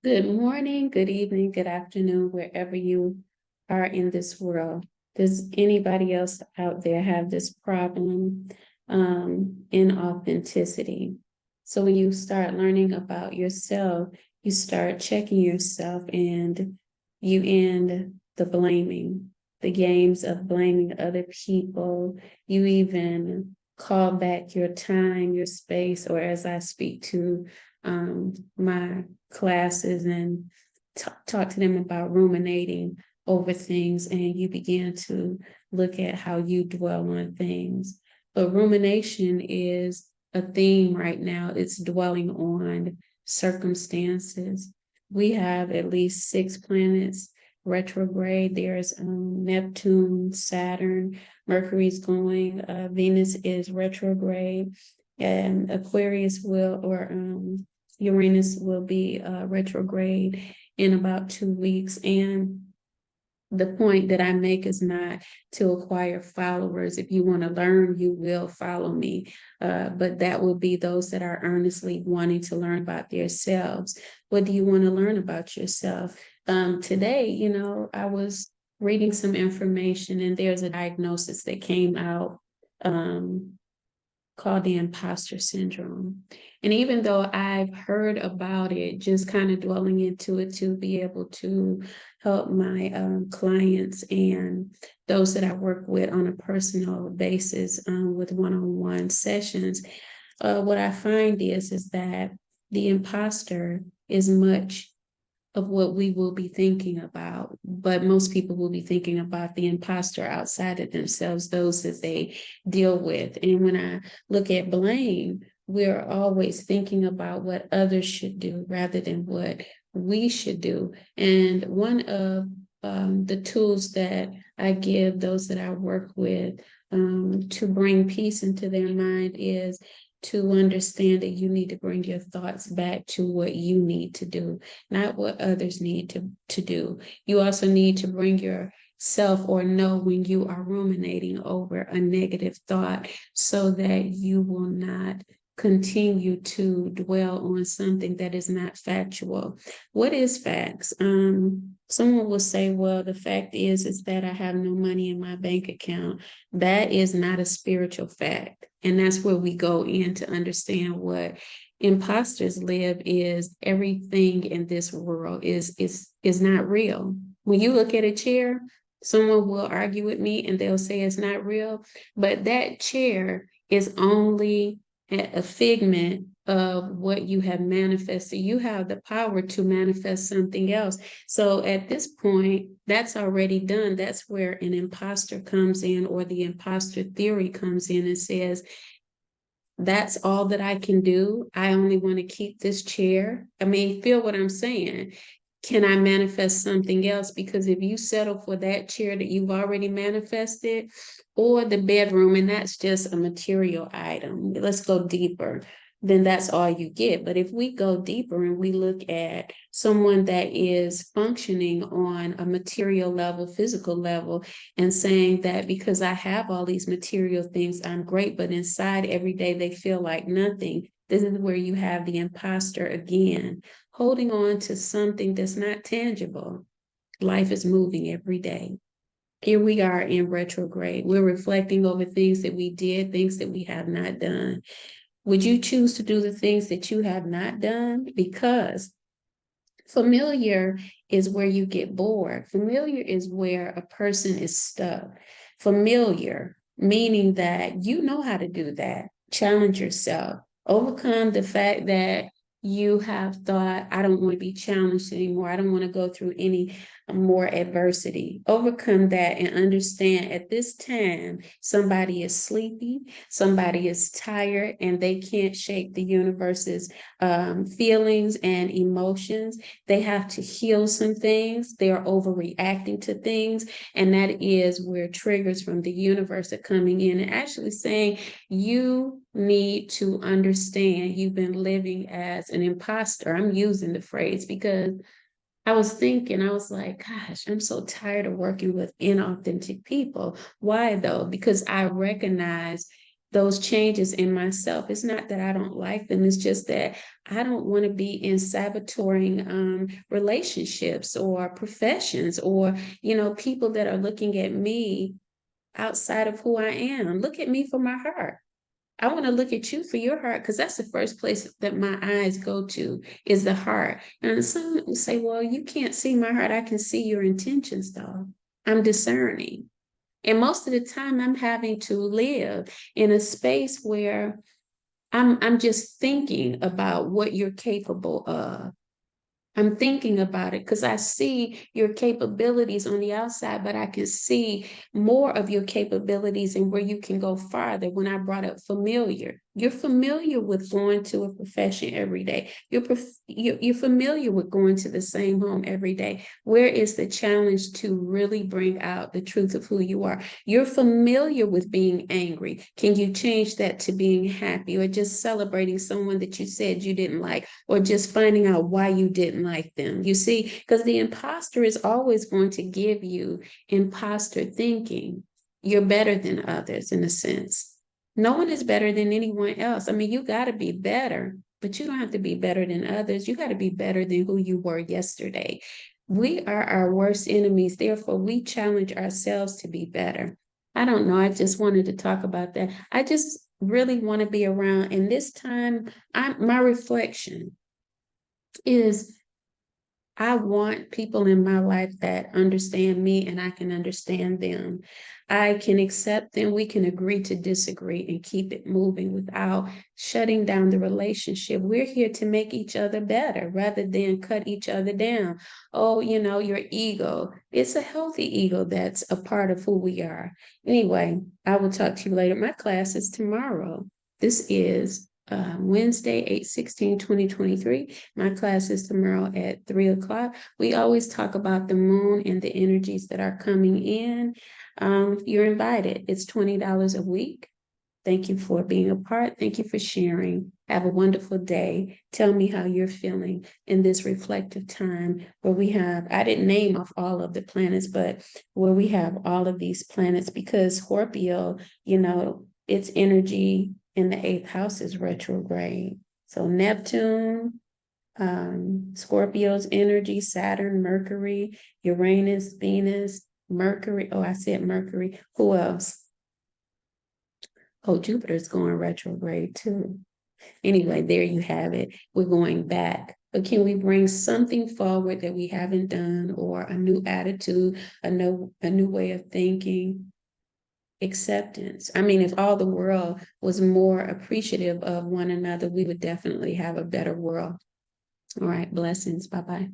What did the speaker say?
Good morning, good evening, good afternoon, wherever you are in this world. Does anybody else out there have this problem in authenticity? So when you start learning about yourself, you start checking yourself and you end the blaming, the games of blaming other people. You even call back your time, your space, or as I speak to my classes and talk to them about ruminating over things, and you begin to look at how you dwell on things. But rumination is a theme right now. It's dwelling on circumstances. We have at least 6 planets retrograde. There's Neptune, Saturn, Mercury's going, Venus is retrograde, and Aquarius will, or Uranus will be retrograde in about 2 weeks. And the point that I make is not to acquire followers. If you want to learn, you will follow me. But that will be those that are earnestly wanting to learn about themselves. What do you want to learn about yourself? Today, I was reading some information and there's a diagnosis that came out. Um, called the imposter syndrome. And even though I've heard about it, just kind of dwelling into it to be able to help my clients and those that I work with on a personal basis with one-on-one sessions, what I find is that the imposter is much of what we will be thinking about, but most people will be thinking about the imposter outside of themselves, those that they deal with. And when I look at blame, we're always thinking about what others should do rather than what we should do. And one of the tools that I give those that I work with to bring peace into their mind is to understand that you need to bring your thoughts back to what you need to do, not what others need to do. You also need to bring yourself or know when you are ruminating over a negative thought so that you will not continue to dwell on something that is not factual. What is facts? Someone will say, well, the fact is that I have no money in my bank account. That is not a spiritual fact. And that's where we go in to understand what imposters live is everything in this world is not real. When you look at a chair, someone will argue with me and they'll say it's not real, but that chair is only a figment of what you have manifested. You have the power to manifest something else. So at this point, that's already done. That's where an imposter comes in, or the imposter theory comes in and says, that's all that I can do. I only want to keep this chair. I mean, feel what I'm saying. Can I manifest something else? Because if you settle for that chair that you've already manifested, or the bedroom, and that's just a material item, let's go deeper, then that's all you get. But if we go deeper and we look at someone that is functioning on a material level, physical level, and saying that because I have all these material things, I'm great, but inside every day they feel like nothing. This is where you have the imposter again, holding on to something that's not tangible. Life is moving every day. Here we are in retrograde. We're reflecting over things that we did, things that we have not done. Would you choose to do the things that you have not done? Because familiar is where you get bored. Familiar is where a person is stuck. Familiar, meaning that you know how to do that. Challenge yourself. Overcome the fact that you have thought, I don't want to be challenged anymore. I don't want to go through any more adversity. Overcome that and understand at this time, somebody is sleepy, somebody is tired, and they can't shake the universe's feelings and emotions. They have to heal some things. They're overreacting to things. And that is where triggers from the universe are coming in and actually saying, you need to understand you've been living as an imposter. I'm using the phrase because I was thinking, I was like, gosh, I'm so tired of working with inauthentic people. Why though? Because I recognize those changes in myself. It's not that I don't like them, it's just that I don't want to be in saboteuring relationships or professions, or, people that are looking at me outside of who I am. Look at me for my heart. I want to look at you for your heart, because that's the first place that my eyes go to, is the heart. And some say, well, you can't see my heart. I can see your intentions, though. I'm discerning. And most of the time, I'm having to live in a space where I'm just thinking about what you're capable of. I'm thinking about it because I see your capabilities on the outside, but I can see more of your capabilities and where you can go farther. When I brought up familiar, you're familiar with going to a profession every day. You're familiar with going to the same home every day. Where is the challenge to really bring out the truth of who you are? You're familiar with being angry. Can you change that to being happy, or just celebrating someone that you said you didn't like, or just finding out why you didn't like them? You see, because the imposter is always going to give you imposter thinking. You're better than others in a sense. No one is better than anyone else. I mean, you got to be better, but you don't have to be better than others. You got to be better than who you were yesterday. We are our worst enemies. Therefore, we challenge ourselves to be better. I don't know. I just wanted to talk about that. I just really want to be around. And this time, my reflection is, I want people in my life that understand me and I can understand them. I can accept them. We can agree to disagree and keep it moving without shutting down the relationship. We're here to make each other better rather than cut each other down. Oh, your ego. It's a healthy ego that's a part of who we are. Anyway, I will talk to you later. My class is tomorrow. This is Wednesday, 8/16/2023. My class is tomorrow at 3 o'clock. We always talk about the moon and the energies that are coming in. You're invited. It's $20 a week. Thank you for being a part. Thank you for sharing. Have a wonderful day. Tell me how you're feeling in this reflective time where we have, I didn't name off all of the planets, but where we have all of these planets, because Scorpio, its energy in the eighth house is retrograde. So Neptune, Scorpio's energy, Saturn, Mercury, Uranus, Venus, Mercury. Oh, I said Mercury. Who else? Oh, Jupiter's going retrograde too. Anyway, there you have it. We're going back. But can we bring something forward that we haven't done, or a new attitude, a new way of thinking? Acceptance. I mean, if all the world was more appreciative of one another, we would definitely have a better world. All right, blessings. Bye-bye.